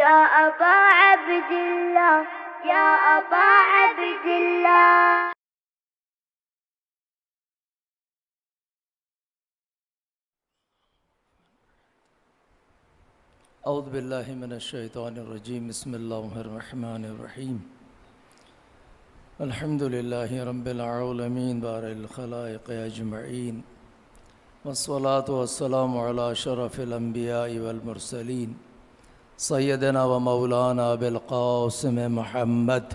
يا أبا عبد الله يا أبا عبد الله. اعوذ باللہ من الشیطان الرجیم. بسم اللہ الرحمن الرحیم. الحمد للہ رب العالمین بارئ الخلائق اجمعین، والصلاة والسلام علی شرف الانبیاء والمرسلین سیدنا و مولانا ابی القاسم محمد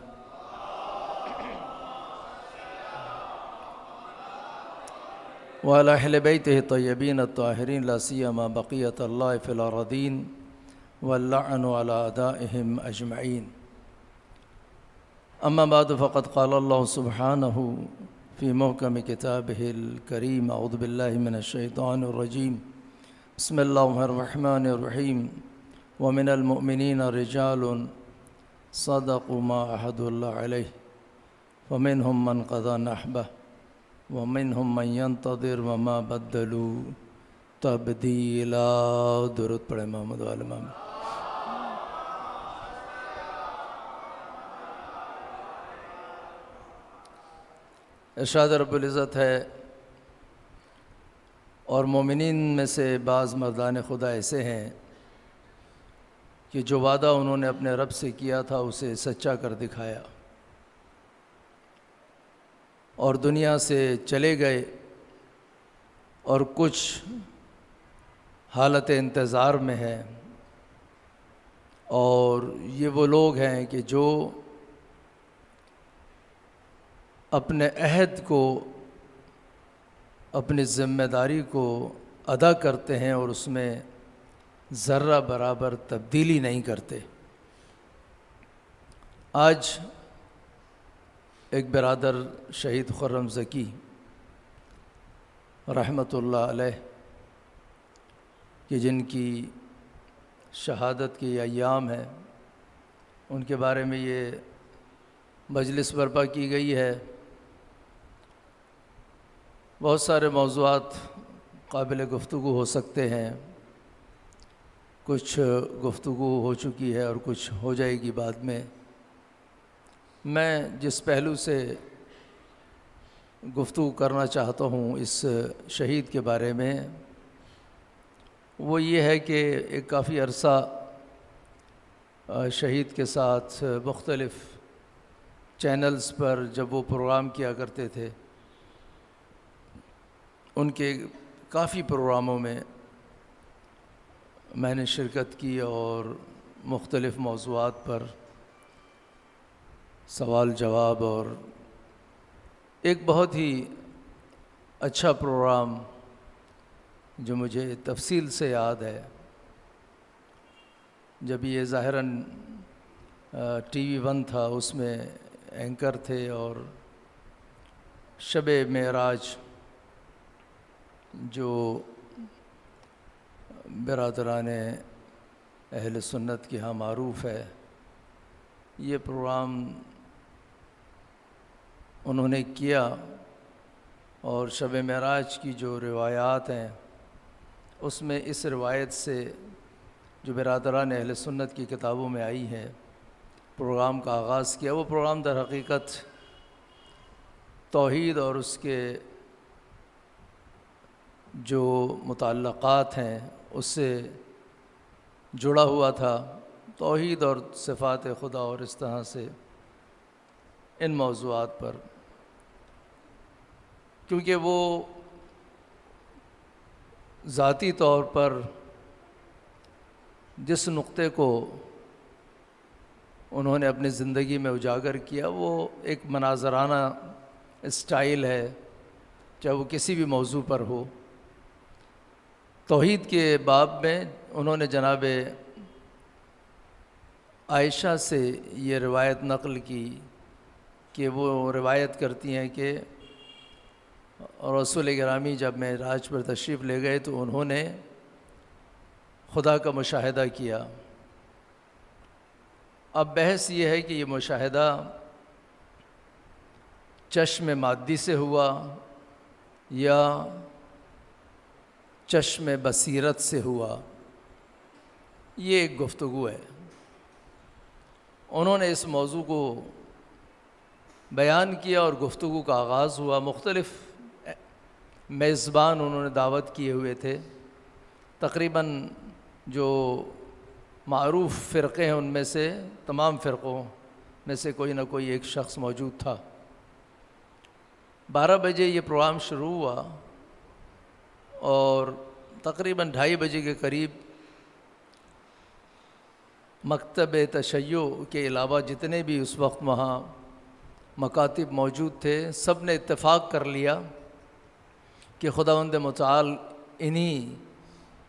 وعلی اہل بیتہ الطیبین الطاہرین، لا سیما بقیۃ اللہ فی الارضین واللعن على اعدائهم اجمعین. اما بعد فقد قال اللہ سبحانہ فی محکم کتابہ الکریم. اعوذ باللہ من الشیطان الرجیم. بسم اللہ الرحمن الرحیم. ومن المؤمنین رجال صدقوا ما عهدوا اللہ علیہ ومنهم من قضى نحبه ومنهم من ينتظر وما بدلوا تبدیلا. درود پڑھیں محمد وعلی محمد. ارشاد رب العزت ہے، اور مومنین میں سے بعض مردان خدا ایسے ہیں کہ جو وعدہ انہوں نے اپنے رب سے کیا تھا اسے سچا کر دکھایا اور دنیا سے چلے گئے، اور کچھ حالت انتظار میں ہے. اور یہ وہ لوگ ہیں کہ جو اپنے عہد کو، اپنی ذمہ داری کو ادا کرتے ہیں اور اس میں ذرہ برابر تبدیلی نہیں کرتے. آج ایک برادر شہید خرم ذکی رحمۃ اللہ علیہ کہ جن کی شہادت کے ایام ہیں، ان کے بارے میں یہ مجلس برپا کی گئی ہے. بہت سارے موضوعات قابل گفتگو ہو سکتے ہیں، کچھ گفتگو ہو چکی ہے اور کچھ ہو جائے گی بعد میں. میں جس پہلو سے گفتگو کرنا چاہتا ہوں اس شہید کے بارے میں، وہ یہ ہے کہ ایک کافی عرصہ شہید کے ساتھ مختلف چینلز پر جب وہ پروگرام کیا کرتے تھے، ان کے کافی پروگراموں میں میں نے شرکت کی اور مختلف موضوعات پر سوال جواب، اور ایک بہت ہی اچھا پروگرام جو مجھے تفصیل سے یاد ہے، جب یہ ظاہراً ٹی وی 1 تھا، اس میں اینکر تھے اور شب معراج جو برادران اہل سنت کے ہاں معروف ہے، یہ پروگرام انہوں نے کیا. اور شب معراج کی جو روایات ہیں اس میں اس روایت سے جو برادران اہل سنت کی کتابوں میں آئی ہے پروگرام کا آغاز کیا. وہ پروگرام در حقیقت توحید اور اس کے جو متعلقات ہیں اس سے جڑا ہوا تھا، توحید اور صفات خدا اور اس طرح سے ان موضوعات پر، کیونکہ وہ ذاتی طور پر جس نقطے کو انہوں نے اپنی زندگی میں اجاگر کیا وہ ایک مناظرانہ اسٹائل ہے، چاہے وہ کسی بھی موضوع پر ہو. توحید کے باب میں انہوں نے جناب عائشہ سے یہ روایت نقل کی کہ وہ روایت کرتی ہیں کہ رسول گرامی جب معراج پر تشریف لے گئے تو انہوں نے خدا کا مشاہدہ کیا. اب بحث یہ ہے کہ یہ مشاہدہ چشم مادی سے ہوا یا چشم بصیرت سے ہوا، یہ ایک گفتگو ہے. انہوں نے اس موضوع کو بیان کیا اور گفتگو کا آغاز ہوا۔ مختلف میزبان انہوں نے دعوت کیے ہوئے تھے، تقریباً جو معروف فرقے ہیں ان میں سے تمام فرقوں میں سے کوئی نہ کوئی ایک شخص موجود تھا۔ 12 بجے یہ پروگرام شروع ہوا اور تقریباً 2:30 بجے کے قریب مکتب تشیع کے علاوہ جتنے بھی اس وقت وہاں مکاتب موجود تھے، سب نے اتفاق کر لیا کہ خداوند متعال انہی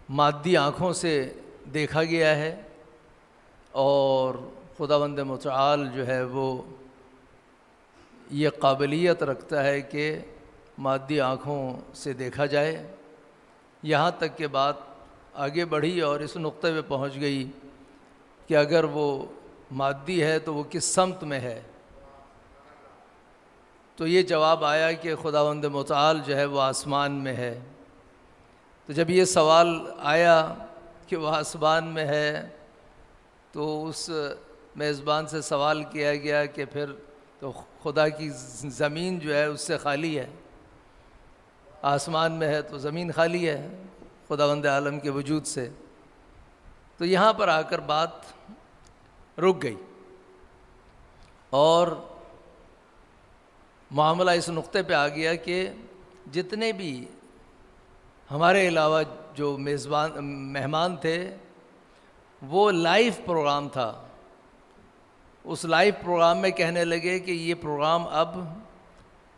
مادی آنکھوں سے دیکھا گیا ہے، اور خداوند متعال جو ہے وہ یہ قابلیت رکھتا ہے کہ مادی آنکھوں سے دیکھا جائے۔ یہاں تک کہ بات آگے بڑھی اور اس نقطے پہ پہنچ گئی کہ اگر وہ مادی ہے تو وہ کس سمت میں ہے؟ تو یہ جواب آیا کہ خداوند متعال جو ہے وہ آسمان میں ہے۔ تو جب یہ سوال آیا کہ وہ آسمان میں ہے تو اس میزبان سے سوال کیا گیا کہ پھر تو خدا کی زمین جو ہے اس سے خالی ہے، آسمان میں ہے تو زمین خالی ہے خداوند عالم کے وجود سے۔ تو یہاں پر آ کر بات رک گئی اور معاملہ اس نقطے پہ آ گیا کہ جتنے بھی ہمارے علاوہ جو مہمان تھے وہ لائیو پروگرام تھا، اس لائیو پروگرام میں کہنے لگے کہ یہ پروگرام اب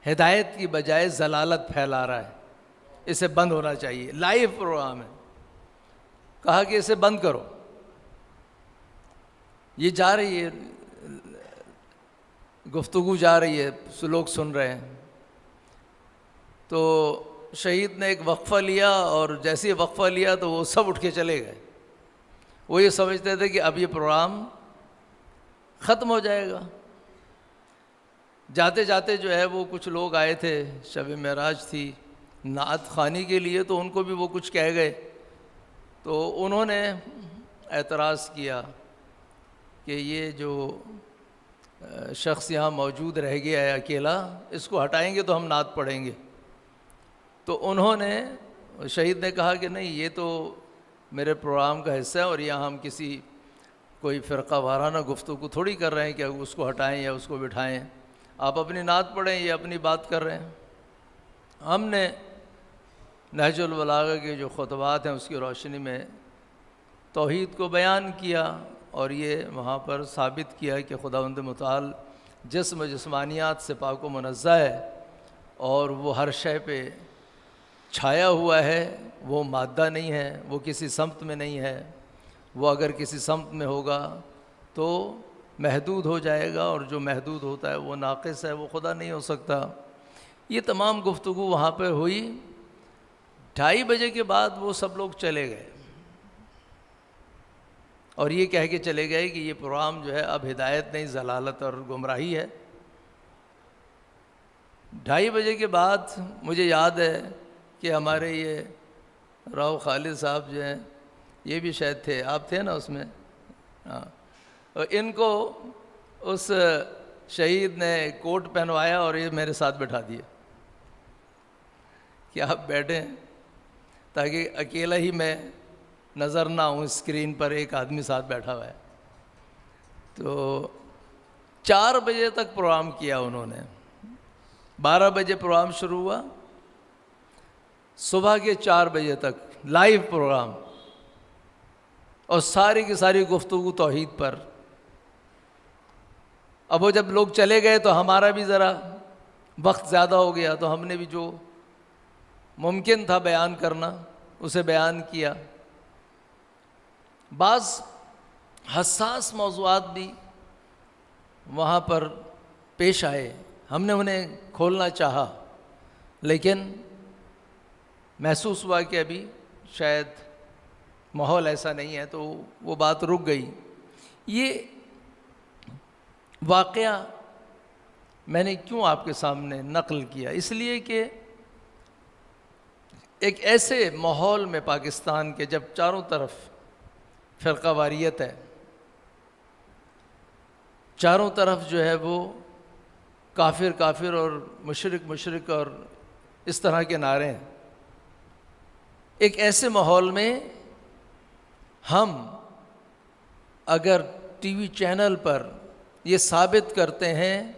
ہدایت کی بجائے ضلالت پھیلا رہا ہے، اسے بند ہونا چاہیے۔ لائیو پروگرام ہے، کہا کہ اسے بند کرو۔ یہ جا رہی ہے، گفتگو جا رہی ہے، لوگ سن رہے ہیں۔ تو شہید نے ایک وقفہ لیا اور جیسے ہی وقفہ لیا تو وہ سب اٹھ کے چلے گئے۔ وہ یہ سمجھتے تھے کہ اب یہ پروگرام ختم ہو جائے گا۔ جاتے جاتے جو ہے وہ کچھ لوگ آئے تھے، شب معراج تھی، نعت خوانی کے لیے، تو ان کو بھی وہ کچھ کہہ گئے۔ تو انہوں نے اعتراض کیا کہ یہ جو شخص یہاں موجود رہ گیا ہے اکیلا، اس کو ہٹائیں گے تو ہم نعت پڑھیں گے۔ تو انہوں نے، شہید نے کہا کہ نہیں، یہ تو میرے پروگرام کا حصہ ہے اور یہاں ہم کسی کوئی فرقہ وارانہ گفتگو تھوڑی کر رہے ہیں کہ اس کو ہٹائیں یا اس کو بٹھائیں، آپ اپنی نعت پڑھیں، یہ اپنی بات کر رہے ہیں۔ ہم نے نہج البلاغہ کے جو خطبات ہیں اس کی روشنی میں توحید کو بیان کیا اور یہ وہاں پر ثابت کیا کہ خداوند متعال جسم و جسمانیات سے پاک و منزہ ہے اور وہ ہر شے پہ چھایا ہوا ہے، وہ مادہ نہیں ہے، وہ کسی سمت میں نہیں ہے۔ وہ اگر کسی سمت میں ہوگا تو محدود ہو جائے گا، اور جو محدود ہوتا ہے وہ ناقص ہے، وہ خدا نہیں ہو سکتا۔ یہ تمام گفتگو وہاں پہ ہوئی۔ 2:30 بجے کے بعد وہ سب لوگ چلے گئے اور یہ کہہ کے چلے گئے کہ یہ پروگرام جو ہے اب ہدایت نہیں، ضلالت اور گمراہی ہے۔ 2:30 بجے کے بعد مجھے یاد ہے کہ ہمارے یہ راؤ خالد صاحب جو ہیں، یہ بھی شاید تھے، آپ تھے نا اس میں، ہاں، اور ان کو اس شہید نے کوٹ پہنوایا اور یہ میرے ساتھ بٹھا دیا کہ آپ بیٹھیں تاکہ اکیلا ہی میں نظر نہ ہوں، اسکرین پر ایک آدمی ساتھ بیٹھا ہوا ہے۔ تو 4 بجے تک پروگرام کیا انہوں نے۔ 12 بجے پروگرام شروع ہوا، صبح کے 4 بجے تک لائیو پروگرام، اور ساری کی ساری گفتگو توحید پر۔ اب وہ جب لوگ چلے گئے تو ہمارا بھی ذرا وقت زیادہ ہو گیا، تو ہم نے بھی جو ممکن تھا بیان کرنا اسے بیان کیا۔ بعض حساس موضوعات بھی وہاں پر پیش آئے، ہم نے انہیں کھولنا چاہا لیکن محسوس ہوا کہ ابھی شاید ماحول ایسا نہیں ہے، تو وہ بات رک گئی۔ یہ واقعہ میں نے کیوں آپ کے سامنے نقل کیا؟ اس لیے کہ ایک ایسے ماحول میں پاکستان کے جب چاروں طرف فرقہ واریت ہے، چاروں طرف جو ہے وہ کافر کافر اور مشرک مشرک اور اس طرح کے نعرے ہیں۔ ایک ایسے ماحول میں ہم اگر ٹی وی چینل پر یہ ثابت کرتے ہیں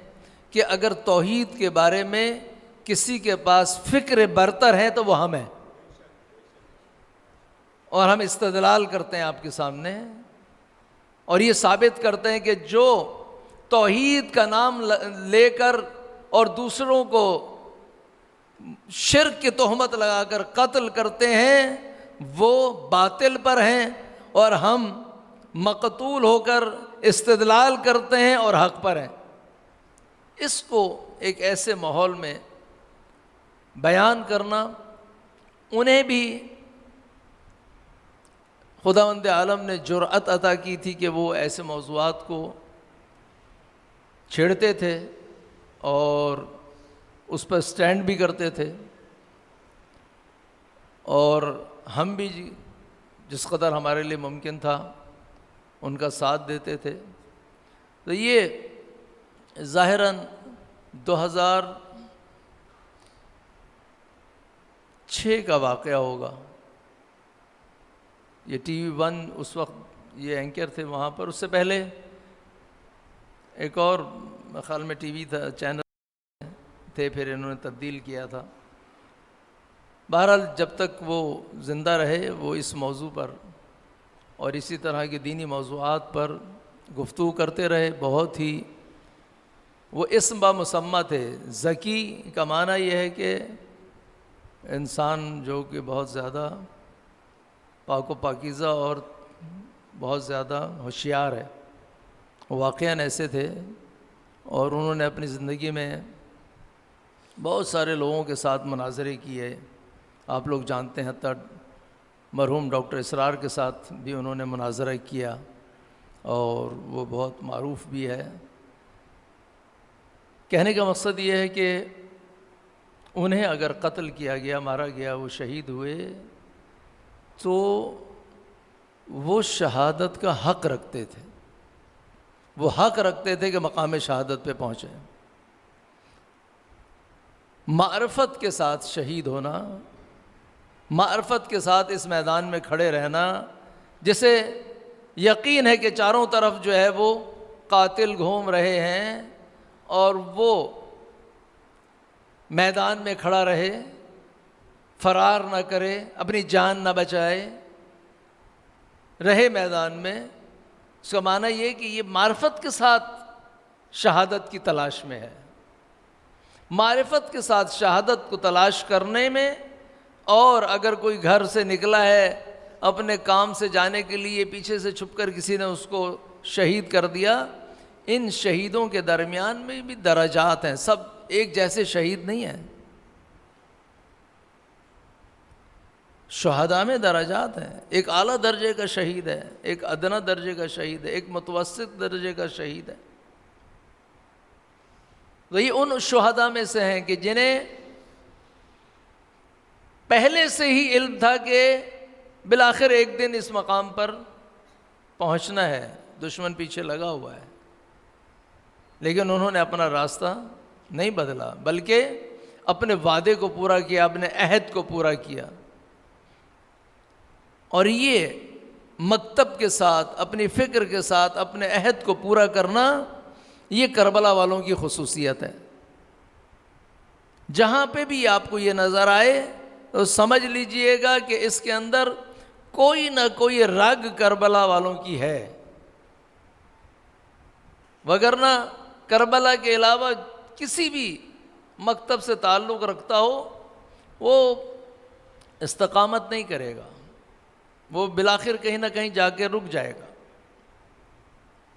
کہ اگر توحید کے بارے میں کسی کے پاس فکر برتر ہے تو وہ ہم ہیں، اور ہم استدلال کرتے ہیں آپ کے سامنے اور یہ ثابت کرتے ہیں کہ جو توحید کا نام لے کر اور دوسروں کو شرک کی تہمت لگا کر قتل کرتے ہیں وہ باطل پر ہیں، اور ہم مقتول ہو کر استدلال کرتے ہیں اور حق پر ہیں۔ اس کو ایک ایسے ماحول میں بیان کرنا، انہیں بھی خداوند عالم نے جرأت عطا کی تھی کہ وہ ایسے موضوعات کو چھیڑتے تھے اور اس پر سٹینڈ بھی کرتے تھے، اور ہم بھی جس قدر ہمارے لیے ممکن تھا ان کا ساتھ دیتے تھے۔ تو یہ ظاہراً 2006 کا واقعہ ہوگا۔ یہ ٹی وی 1 اس وقت یہ اینکر تھے وہاں پر، اس سے پہلے ایک اور خیال میں ٹی وی تھا، چینل تھے، پھر انہوں نے تبدیل کیا تھا۔ بہرحال جب تک وہ زندہ رہے وہ اس موضوع پر اور اسی طرح کے دینی موضوعات پر گفتگو کرتے رہے۔ بہت ہی وہ اسم بامسمہ تھے۔ ذکی کا معنی یہ ہے کہ انسان جو کہ بہت زیادہ پاک و پاکیزہ اور بہت زیادہ ہوشیار ہے۔ واقعاً ایسے تھے، اور انہوں نے اپنی زندگی میں بہت سارے لوگوں کے ساتھ مناظرے کیے۔ آپ لوگ جانتے ہیں حتیٰ مرحوم ڈاکٹر اسرار کے ساتھ بھی انہوں نے مناظرہ کیا، اور وہ بہت معروف بھی ہے۔ کہنے کا مقصد یہ ہے کہ انہیں اگر قتل کیا گیا، مارا گیا، وہ شہید ہوئے، تو وہ شہادت کا حق رکھتے تھے، وہ حق رکھتے تھے کہ مقام شہادت پہ پہنچے۔ معرفت کے ساتھ شہید ہونا، معرفت کے ساتھ اس میدان میں کھڑے رہنا، جسے یقین ہے کہ چاروں طرف جو ہے وہ قاتل گھوم رہے ہیں، اور وہ میدان میں کھڑا رہے، فرار نہ کرے، اپنی جان نہ بچائے، رہے میدان میں۔ اس کا معنی یہ کہ یہ معرفت کے ساتھ شہادت کی تلاش میں ہے۔ معرفت کے ساتھ شہادت کو تلاش کرنے میں، اور اگر کوئی گھر سے نکلا ہے اپنے کام سے جانے کے لیے، پیچھے سے چھپ کر کسی نے اس کو شہید کر دیا، ان شہیدوں کے درمیان میں بھی درجات ہیں، سب ایک جیسے شہید نہیں ہیں۔ شہداء میں درجات ہیں، ایک اعلیٰ درجے کا شہید ہے، ایک ادنیٰ درجے کا شہید ہے، ایک متوسط درجے کا شہید ہے۔ تو یہ ان شہداء میں سے ہیں کہ جنہیں پہلے سے ہی علم تھا کہ بالآخر ایک دن اس مقام پر پہنچنا ہے، دشمن پیچھے لگا ہوا ہے، لیکن انہوں نے اپنا راستہ نہیں بدلا، بلکہ اپنے وعدے کو پورا کیا، اپنے عہد کو پورا کیا۔ اور یہ مکتب کے ساتھ، اپنی فکر کے ساتھ اپنے عہد کو پورا کرنا، یہ کربلا والوں کی خصوصیت ہے۔ جہاں پہ بھی آپ کو یہ نظر آئے تو سمجھ لیجئے گا کہ اس کے اندر کوئی نہ کوئی رگ کربلا والوں کی ہے، وگرنہ کربلا کے علاوہ کسی بھی مکتب سے تعلق رکھتا ہو وہ استقامت نہیں کرے گا، وہ بالآخر کہیں نہ کہیں جا کے رک جائے گا،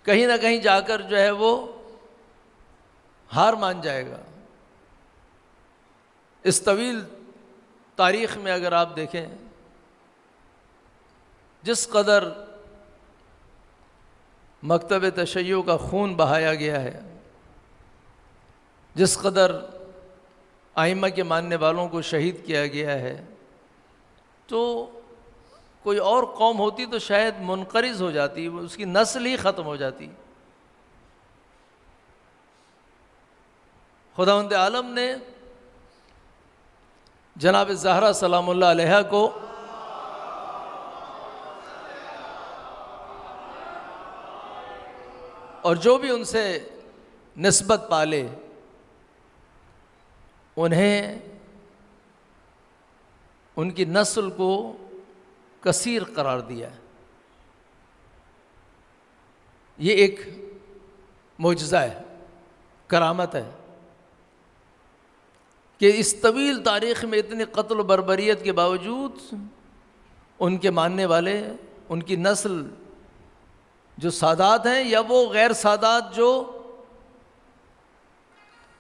کہیں نہ کہیں جا کر جو ہے وہ ہار مان جائے گا۔ اس طویل تاریخ میں اگر آپ دیکھیں، جس قدر مکتب تشیع کا خون بہایا گیا ہے، جس قدر ائمہ کے ماننے والوں کو شہید کیا گیا ہے، تو کوئی اور قوم ہوتی تو شاید منقرض ہو جاتی، اس کی نسل ہی ختم ہو جاتی۔ خداوند عالم نے جناب زہرا سلام اللہ علیہا کو اور جو بھی ان سے نسبت پالے انہیں ان کی نسل کو کثیر قرار دیا ہے۔ یہ ایک معجزہ ہے، کرامت ہے کہ اس طویل تاریخ میں اتنے قتل و بربریت کے باوجود ان کے ماننے والے، ان کی نسل جو سادات ہیں یا وہ غیر سادات جو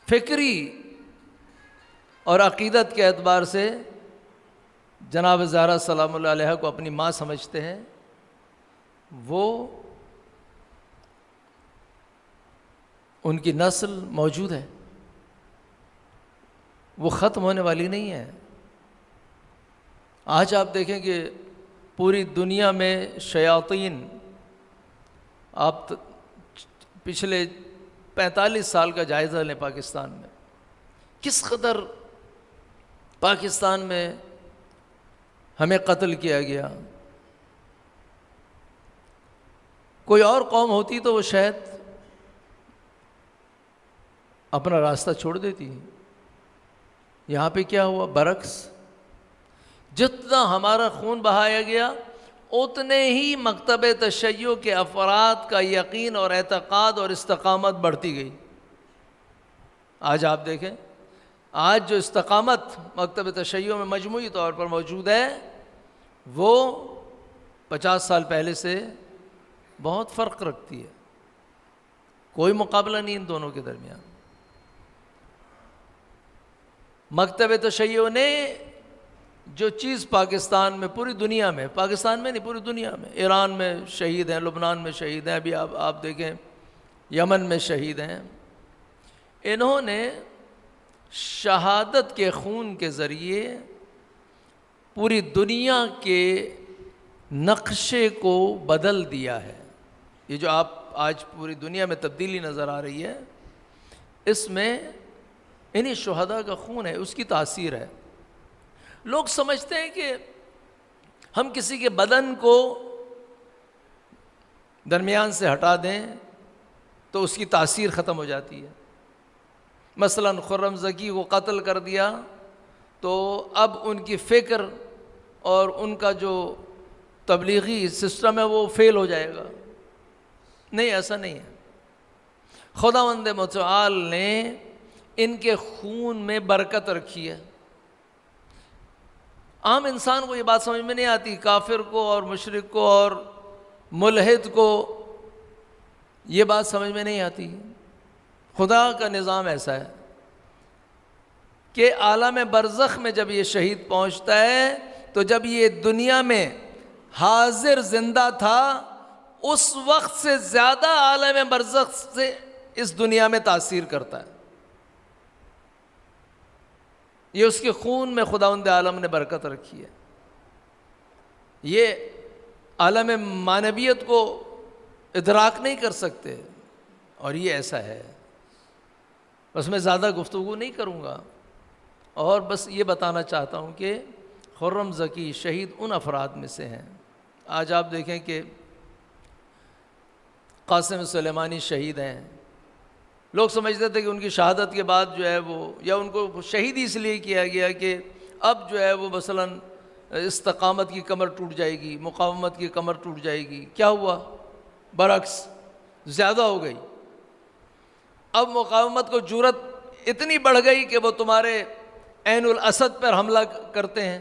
فکری اور عقیدت کے اعتبار سے جناب زہرا سلام اللہ علیہ کو اپنی ماں سمجھتے ہیں، وہ ان کی نسل موجود ہے، وہ ختم ہونے والی نہیں ہے۔ آج آپ دیکھیں کہ پوری دنیا میں شیاطین، آپ پچھلے 45 سال کا جائزہ لیں پاکستان میں، کس قدر پاکستان میں ہمیں قتل کیا گیا۔ کوئی اور قوم ہوتی تو وہ شاید اپنا راستہ چھوڑ دیتی، یہاں پہ کیا ہوا؟ برعکس، جتنا ہمارا خون بہایا گیا اتنے ہی مکتب تشیع کے افراد کا یقین اور اعتقاد اور استقامت بڑھتی گئی۔ آج آپ دیکھیں، آج جو استقامت مکتب تشیع میں مجموعی طور پر موجود ہے وہ 50 سال پہلے سے بہت فرق رکھتی ہے، کوئی مقابلہ نہیں ان دونوں کے درمیان۔ مکتب تشیع نے جو چیز پاکستان میں، پوری دنیا میں، پاکستان میں نہیں پوری دنیا میں، ایران میں شہید ہیں، لبنان میں شہید ہیں، ابھی آپ دیکھیں یمن میں شہید ہیں، انہوں نے شہادت کے خون کے ذریعے پوری دنیا کے نقشے کو بدل دیا ہے۔ یہ جو آپ آج پوری دنیا میں تبدیلی نظر آ رہی ہے، اس میں انہی شہداء کا خون ہے، اس کی تاثیر ہے۔ لوگ سمجھتے ہیں کہ ہم کسی کے بدن کو درمیان سے ہٹا دیں تو اس کی تاثیر ختم ہو جاتی ہے۔ مثلا خرم زکی کو قتل کر دیا تو اب ان کی فکر اور ان کا جو تبلیغی سسٹم ہے وہ فیل ہو جائے گا۔ نہیں، ایسا نہیں ہے۔ خداوند متعال نے ان کے خون میں برکت رکھی ہے۔ عام انسان کو یہ بات سمجھ میں نہیں آتی، کافر کو اور مشرک کو اور ملحد کو یہ بات سمجھ میں نہیں آتی۔ خدا کا نظام ایسا ہے کہ عالم برزخ میں جب یہ شہید پہنچتا ہے تو جب یہ دنیا میں حاضر زندہ تھا اس وقت سے زیادہ عالم برزخ سے اس دنیا میں تاثیر کرتا ہے۔ یہ اس کے خون میں خداوند عالم نے برکت رکھی ہے۔ یہ عالم معنویت کو ادراک نہیں کر سکتے، اور یہ ایسا ہے۔ بس میں زیادہ گفتگو نہیں کروں گا، اور بس یہ بتانا چاہتا ہوں کہ خرم زکی شہید ان افراد میں سے ہیں۔ آج آپ دیکھیں کہ قاسم سلیمانی شہید ہیں، لوگ سمجھتے تھے کہ ان کی شہادت کے بعد جو ہے وہ، یا ان کو شہید اس لیے کیا گیا کہ اب جو ہے وہ مثلاً استقامت کی کمر ٹوٹ جائے گی، مقاومت کی کمر ٹوٹ جائے گی۔ کیا ہوا؟ برعکس، زیادہ ہو گئی۔ اب مقاومت کو جرأت اتنی بڑھ گئی کہ وہ تمہارے عین الاسد پر حملہ کرتے ہیں،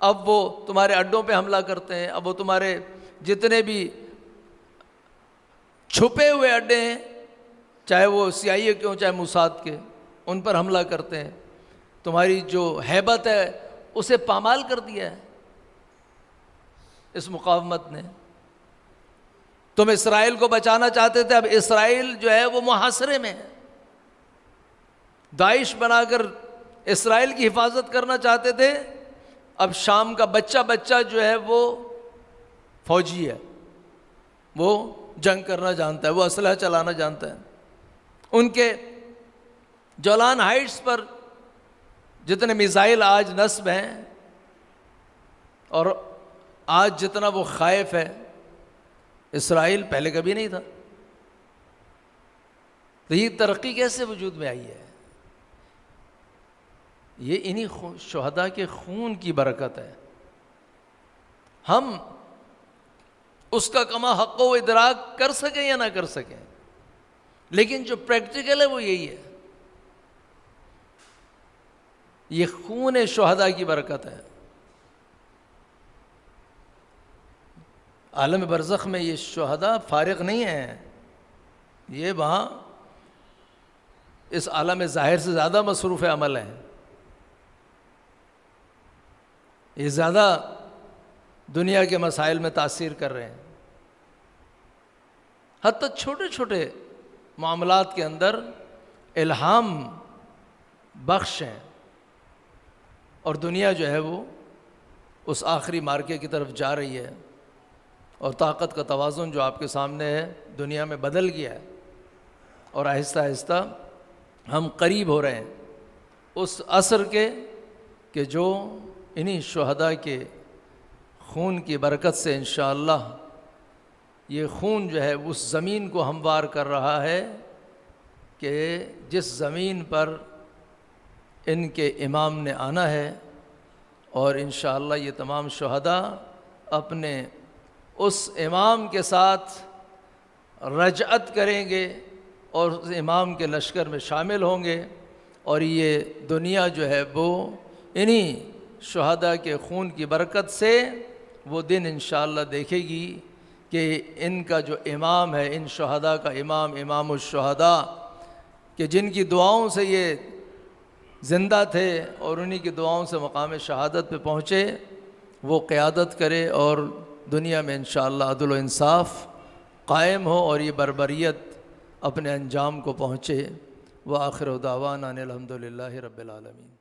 اب وہ تمہارے اڈوں پہ حملہ کرتے ہیں، اب وہ تمہارے جتنے بھی چھپے ہوئے اڈے ہیں، چاہے وہ CIA کے ہوں چاہے موساد کے، ان پر حملہ کرتے ہیں۔ تمہاری جو ہیبت ہے اسے پامال کر دیا ہے اس مقاومت نے۔ تم اسرائیل کو بچانا چاہتے تھے، اب اسرائیل جو ہے وہ محاصرے میں ہے۔ داعش بنا کر اسرائیل کی حفاظت کرنا چاہتے تھے، اب شام کا بچہ جو ہے وہ فوجی ہے، وہ جنگ کرنا جانتا ہے، وہ اسلحہ چلانا جانتا ہے۔ ان کے جولان ہائٹس پر جتنے میزائل آج نصب ہیں اور آج جتنا وہ خائف ہے، اسرائیل پہلے کبھی نہیں تھا. تو یہ ترقی کیسے وجود میں آئی ہے؟ یہ انہی شہداء کے خون کی برکت ہے. ہم اس کا کما حق و ادراک کر سکیں یا نہ کر سکیں، لیکن جو پریکٹیکل ہے وہ یہی ہے. یہ خون شہداء کی برکت ہے. عالم برزخ میں یہ شہداء فارغ نہیں ہیں، یہ وہاں اس عالم ظاہر سے زیادہ مصروف عمل ہیں. یہ زیادہ دنیا کے مسائل میں تاثیر کر رہے ہیں. حتیٰ چھوٹے چھوٹے معاملات کے اندر الہام بخش ہیں، اور دنیا جو ہے وہ اس آخری مارکے کی طرف جا رہی ہے، اور طاقت کا توازن جو آپ کے سامنے ہے دنیا میں بدل گیا ہے، اور آہستہ آہستہ ہم قریب ہو رہے ہیں اس عصر کے کہ جو انہی شہداء کے خون کی برکت سے انشاءاللہ یہ خون جو ہے اس زمین کو ہموار کر رہا ہے کہ جس زمین پر ان کے امام نے آنا ہے. اور انشاءاللہ یہ تمام شہداء اپنے اس امام کے ساتھ رجعت کریں گے اور اس امام کے لشکر میں شامل ہوں گے، اور یہ دنیا جو ہے وہ انہی شہداء کے خون کی برکت سے وہ دن انشاءاللہ دیکھے گی کہ ان کا جو امام ہے، ان شہداء کا امام، امام الشہداء، کہ جن کی دعاؤں سے یہ زندہ تھے اور انہی کی دعاؤں سے مقام شہادت پہ پہنچے، وہ قیادت کرے اور دنیا میں انشاءاللہ عدل و انصاف قائم ہو اور یہ بربریت اپنے انجام کو پہنچے. وآخر دعوانا ان الحمد للہ رب العالمین.